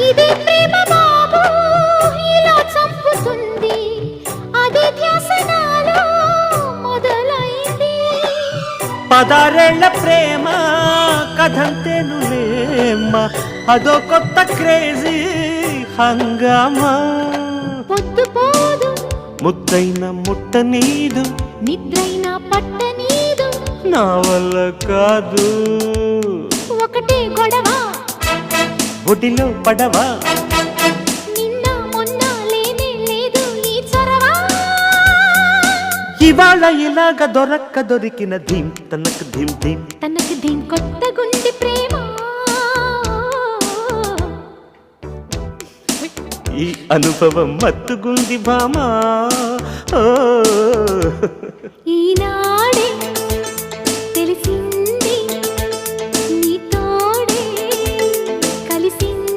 ఇదే ప్రేమ బాబు ఇలా చంపుతుంది, అదే ధ్యాస నాలో మొదలైంది. 16 ప్రేమ కథంతేనులేమ్మ, అదో కొత్త క్రేజీ హంగామా. పొద్దు పోదు ముద్దైన ముట్ట నీదు, నిద్రైన పట్ట నీదు, నా వల్ల కాదు. ఒకటే గొడవ ఒడిలో పడవా, నిన్న మొన్న లేనే లేదు ఈ చొరవ. ఇవాళ ఇలాగ దొరికిన ధీం తనకు ధీం ధీం. తనకు దీని కొత్త గుండి ప్రేమ. ఈ అనుభవం మత్తుగుంది భామా. ఈనా